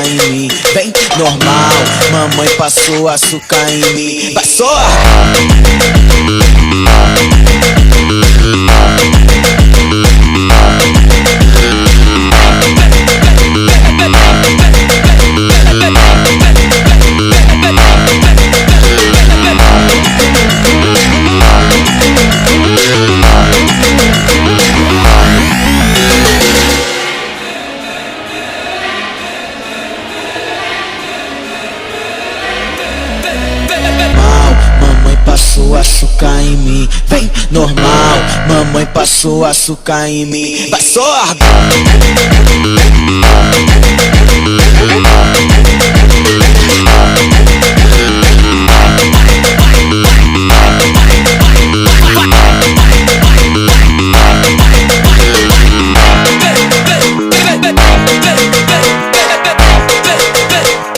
em mim. Vem, normal, mamãe passou açúcar em mim. Vai só! Passou açúcar em mim, vem normal, mamãe passou açúcar em mim. Vai só!